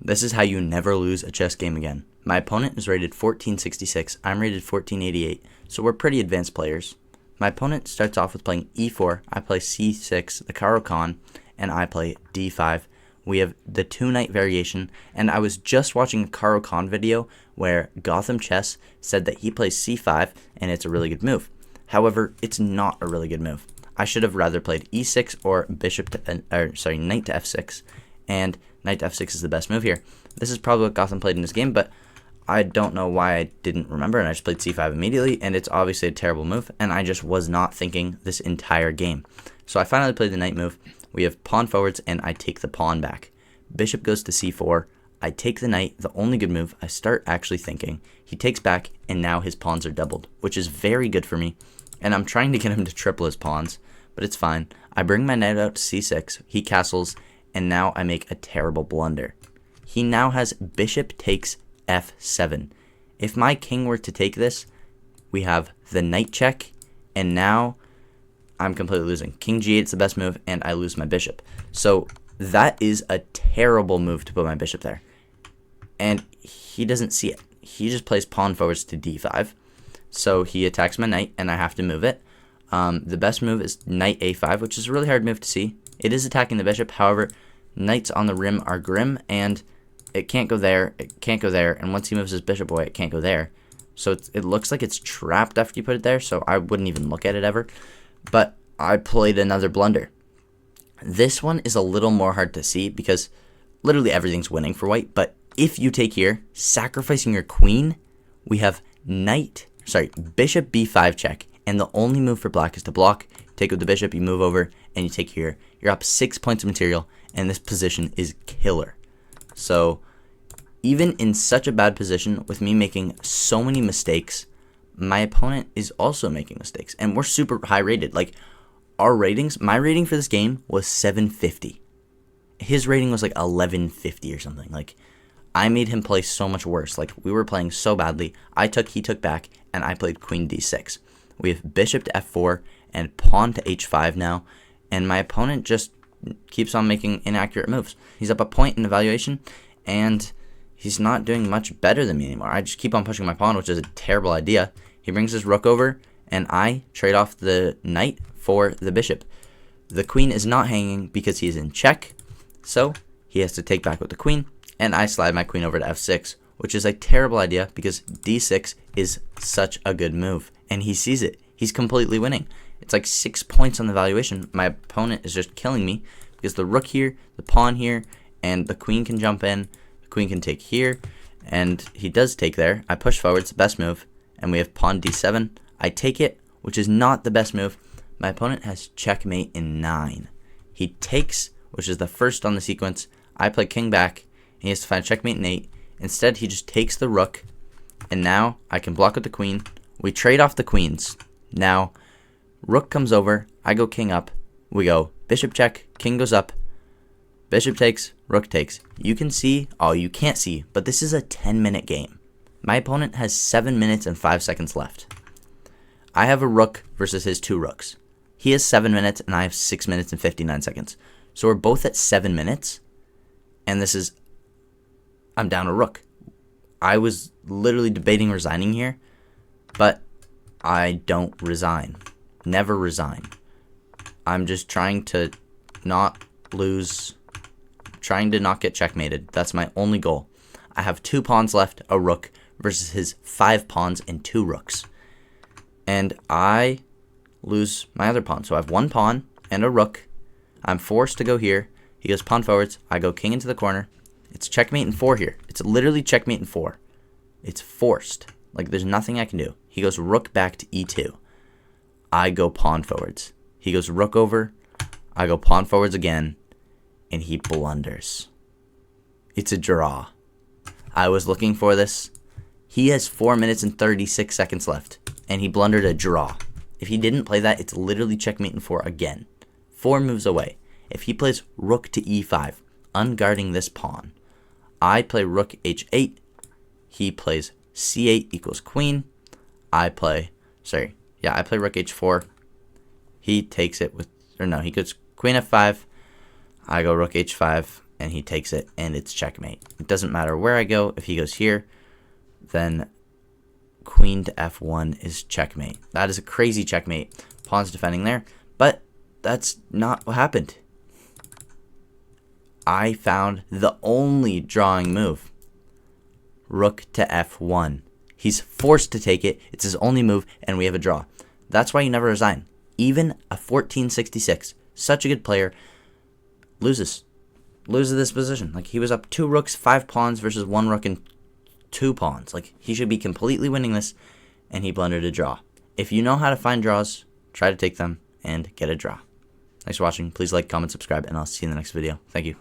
This is how you never lose a chess game again. My opponent is rated 1466, I'm rated 1488, so we're pretty advanced players. My opponent starts off with playing e4, I play c6, the Caro-Kann, and I play d5. We have the 2-knight variation, and I was just watching a Caro-Kann video where Gotham Chess said that he plays c5, and it's a really good move. However, it's not a really good move. I should have rather played e6 or knight to f6, and knight to f6 is the best move here. This is probably what Gotham played in this game, but I don't know why I didn't remember, and I just played c5 immediately, and it's obviously a terrible move, and I just was not thinking this entire game. So I finally played the knight move. We have pawn forwards, and I take the pawn back. Bishop goes to c4. I take the knight, the only good move. I start actually thinking. He takes back, and now his pawns are doubled, which is very good for me, and I'm trying to get him to triple his pawns, but it's fine. I bring my knight out to c6. He castles, and now I make a terrible blunder. He now has bishop takes f7. If my king were to take this, we have the knight check, and now I'm completely losing. King g8 is the best move, and I lose my bishop. So that is a terrible move to put my bishop there. And he doesn't see it. He just plays pawn forwards to d5. So he attacks my knight, and I have to move it. The best move is knight a5, which is a really hard move to see. It is attacking the bishop. However, knights on the rim are grim, and it can't go there, it can't go there, and once he moves his bishop away, it can't go there. So it looks like it's trapped after you put it there, so I wouldn't even look at it ever. But I played another blunder. This one is a little more hard to see because literally everything's winning for white, but if you take here, sacrificing your queen, we have bishop b5 check, and the only move for black is to block, take with the bishop, you move over, and you take here. You're up 6 points of material, and this position is killer. So even in such a bad position, with me making so many mistakes, my opponent is also making mistakes, and we're super high rated. Like, our ratings, my rating for this game was 750. His rating was like 1150 or something. Like, I made him play so much worse. Like, we were playing so badly. He took back, and I played queen d6. We have bishop to f4 and pawn to h5 now, and my opponent just keeps on making inaccurate moves. He's up a point in evaluation, and he's not doing much better than me anymore. I just keep on pushing my pawn, which is a terrible idea. He brings his rook over, and I trade off the knight for the bishop. The queen is not hanging because he is in check, so he has to take back with the queen, and I slide my queen over to f6, which is a terrible idea because d6 is such a good move, and he sees it. He's completely winning. It's like 6 points on the valuation. My opponent is just killing me because the rook here, the pawn here, and the queen can jump in. The queen can take here, and he does take there. I push forward, it's the best move, and we have pawn d7. I take it, which is not the best move. My opponent has checkmate in 9. He takes, which is the first on the sequence. I play king back, and he has to find checkmate in 8. Instead, he just takes the rook, and now I can block with the queen. We trade off the queens. Now, rook comes over, I go king up, we go bishop check, king goes up, bishop takes, rook takes. You can see, you can't see, but this is a 10-minute game. My opponent has 7 minutes and 5 seconds left. I have a rook versus his 2 rooks. He has 7 minutes, and I have 6 minutes and 59 seconds. So we're both at 7 minutes, and I'm down a rook. I was literally debating resigning here, but I don't resign. Never resign. I'm just trying to not lose, trying to not get checkmated. That's my only goal. I have 2 pawns left, a rook, versus his 5 pawns and 2 rooks. And I lose my other pawn. So I have 1 pawn and a rook. I'm forced to go here. He goes pawn forwards. I go king into the corner. It's checkmate in 4 here. It's literally checkmate in 4. It's forced. Like, there's nothing I can do. He goes rook back to e2. I go pawn forwards. He goes rook over. I go pawn forwards again. And he blunders. It's a draw. I was looking for this. He has 4 minutes and 36 seconds left. And he blundered a draw. If he didn't play that, it's literally checkmate in 4 again. 4 moves away. If he plays rook to e5, unguarding this pawn, I play rook h8. He plays c8 equals queen. I play rook h4. He takes it he goes queen f5. I go rook h5, and he takes it, and it's checkmate. It doesn't matter where I go. If he goes here, then queen to f1 is checkmate. That is a crazy checkmate. Pawn's defending there, but that's not what happened. I found the only drawing move. Rook to f1. He's forced to take it. It's his only move, and we have a draw. That's why you never resign. Even a 1466, such a good player, loses this position. Like, he was up 2 rooks, 5 pawns versus 1 rook and 2 pawns. Like, he should be completely winning this, and he blundered a draw. If you know how to find draws, try to take them and get a draw. Thanks for watching. Please like, comment, subscribe, and I'll see you in the next video. Thank you.